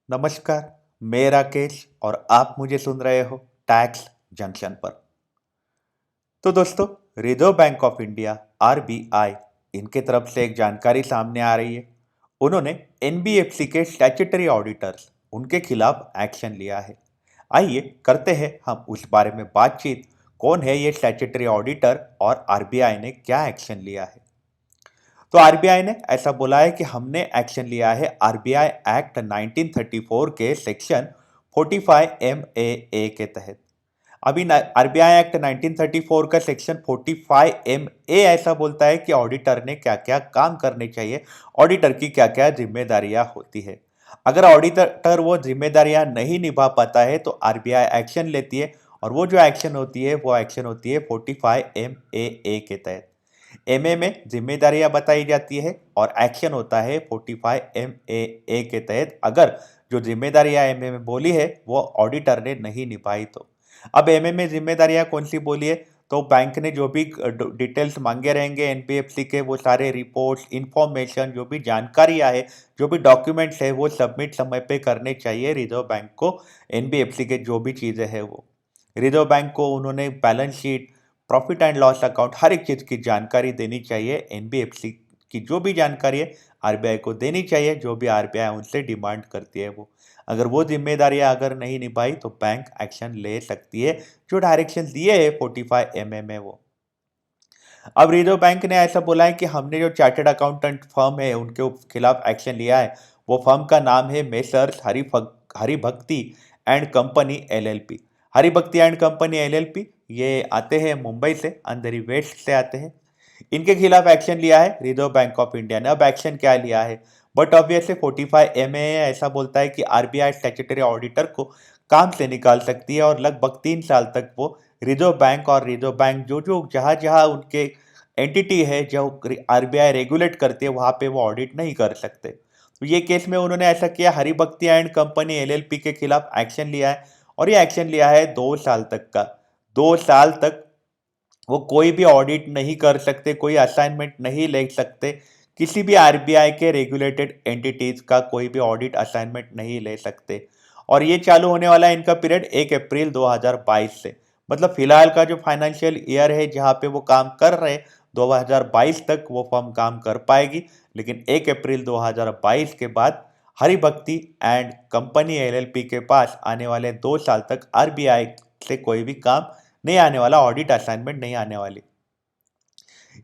नमस्कार। मैं राकेश और आप मुझे सुन रहे हो टैक्स जंक्शन पर। तो दोस्तों, reserve bank of India RBI इनके तरफ से एक जानकारी सामने आ रही है। उन्होंने एनबीएफसी के स्टैट्यूटरी ऑडिटर्स उनके खिलाफ एक्शन लिया है। आइए करते हैं हम उस बारे में बातचीत। कौन है ये स्टैट्यूटरी ऑडिटर और आरबीआई ने क्या एक्शन लिया है? तो आरबीआई ने ऐसा बोला है कि हमने एक्शन लिया है आरबीआई एक्ट 1934 के सेक्शन 45 एम ए के तहत। अभी आरबीआई एक्ट 1934 का सेक्शन 45 एम ए ऐसा बोलता है कि ऑडिटर ने क्या क्या काम करने चाहिए, ऑडिटर की क्या क्या जिम्मेदारियां होती है। अगर ऑडिटर वो जिम्मेदारियां नहीं निभा पाता है तो आरबीआई एक्शन लेती है, और वो जो एक्शन होती है वो एक्शन होती है 45 एम ए के तहत। एमए में जिम्मेदारियां बताई जाती है और एक्शन होता है 45 एम ए के तहत, अगर जो जिम्मेदारियां एमए में बोली है वो ऑडिटर ने नहीं निभाई तो। अब एमए में जिम्मेदारियां कौन सी बोली है? तो बैंक ने जो भी डिटेल्स मांगे रहेंगे एनबीएफसी के, वो सारे रिपोर्ट्स, इंफॉर्मेशन, जो भी जानकारियां है, जो भी डॉक्यूमेंट्स है, वो सबमिट समय पे करने चाहिए रिजर्व बैंक को। एनबीएफसी के जो भी चीजें हैं वो रिजर्व बैंक को उन्होंने balance sheet, profit and loss account, हर एक चीज़ की जानकारी देनी चाहिए। एनबीएफसी की जो भी जानकारी है आरबीआई को देनी चाहिए, जो भी आरबीआई उनसे डिमांड करती है वो। अगर वो जिम्मेदारियां अगर नहीं निभाई तो बैंक एक्शन ले सकती है, जो डायरेक्शन दिए है 45 एम में वो। अब रिजर्व बैंक ने ऐसा बोला है कि हमने जो चार्टर्ड अकाउंटेंट फर्म है उनके खिलाफ एक्शन लिया है। वो फर्म का नाम है messrs Haribhakti and company LLP. Haribhakti and company LLP ये आते हैं मुंबई से, अंधेरी वेस्ट से आते हैं। इनके खिलाफ एक्शन लिया है रिजर्व बैंक ऑफ इंडिया ने। अब एक्शन क्या लिया है? बट ऑब्वियसली 45 एम ऐसा बोलता है कि आरबीआई स्टैट्यूटरी ऑडिटर को काम से निकाल सकती है, और लगभग 3 साल तक वो रिजर्व बैंक और रिजर्व बैंक जो जो जहाँ जहाँ उनके एंटिटी है, जो आरबीआई रेगुलेट करती है, वहाँ पे वो ऑडिट नहीं कर सकते। तो ये केस में उन्होंने ऐसा किया, हरिभक्ति एंड कंपनी एलएलपी के खिलाफ एक्शन लिया है, और ये एक्शन लिया है 2 साल तक का। 2 साल तक वो कोई भी ऑडिट नहीं कर सकते, कोई असाइनमेंट नहीं ले सकते, किसी भी आरबीआई के रेगुलेटेड एंटिटीज का कोई भी ऑडिट असाइनमेंट नहीं ले सकते। और ये चालू होने वाला है इनका पीरियड 1 अप्रैल 2022 से। मतलब फिलहाल का जो फाइनेंशियल ईयर है जहाँ पे वो काम कर रहे हैं, 2022 तक वो फर्म काम कर पाएगी। लेकिन 1 अप्रैल 2022 के बाद हरिभक्ति एंड कंपनी एलएलपी के पास आने वाले 2 साल तक आरबीआई से कोई भी काम नहीं आने वाला, ऑडिट असाइनमेंट नहीं आने वाली।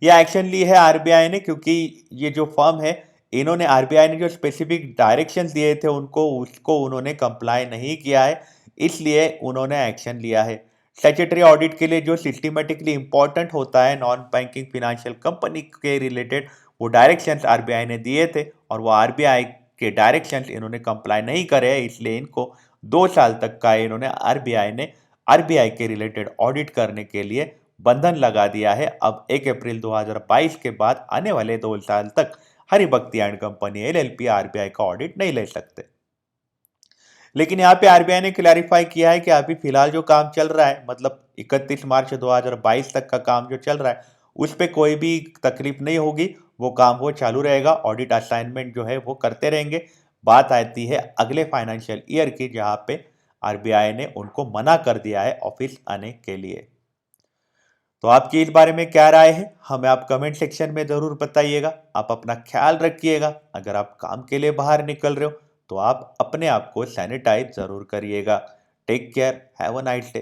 ये एक्शन ली है आरबीआई ने क्योंकि ये जो फर्म है, इन्होंने आरबीआई ने जो स्पेसिफिक डायरेक्शंस दिए थे उनको उसको उन्होंने कंप्लाई नहीं किया है, इसलिए उन्होंने एक्शन लिया है। स्टैट्यूटरी ऑडिट के लिए जो सिस्टमेटिकली इंपॉर्टेंट होता है नॉन बैंकिंग फाइनेंशियल कंपनी के रिलेटेड, वो डायरेक्शंस आरबीआई ने दिए थे, और वो आरबीआई के डायरेक्शंस इन्होंने कंप्लाई नहीं करे, इसलिए इनको 2 साल तक का इन्होंने आरबीआई ने आरबीआई के रिलेटेड ऑडिट करने के लिए बंधन लगा दिया है। अब 1 अप्रैल 2022 के बाद आने वाले 2 साल तक Haribhakti and company LLP RBI का ऑडिट नहीं ले सकते। लेकिन यहाँ पे आरबीआई ने क्लैरिफाई किया है कि अभी फिलहाल जो काम चल रहा है, मतलब 31 मार्च 2022 तक का काम जो चल रहा है, उस पे कोई भी तकलीफ नहीं होगी। वो काम वो चालू रहेगा, ऑडिट असाइनमेंट जो है वो करते रहेंगे। बात आती है अगले फाइनेंशियल ईयर की, जहाँ पे आरबीआई ने उनको मना कर दिया है ऑफिस आने के लिए। तो आपकी इस बारे में क्या राय है, हमें आप कमेंट सेक्शन में ज़रूर बताइएगा। आप अपना ख्याल रखिएगा। अगर आप काम के लिए बाहर निकल रहे हो तो आप अपने आप को सैनिटाइज ज़रूर करिएगा। Take care, have a nice day.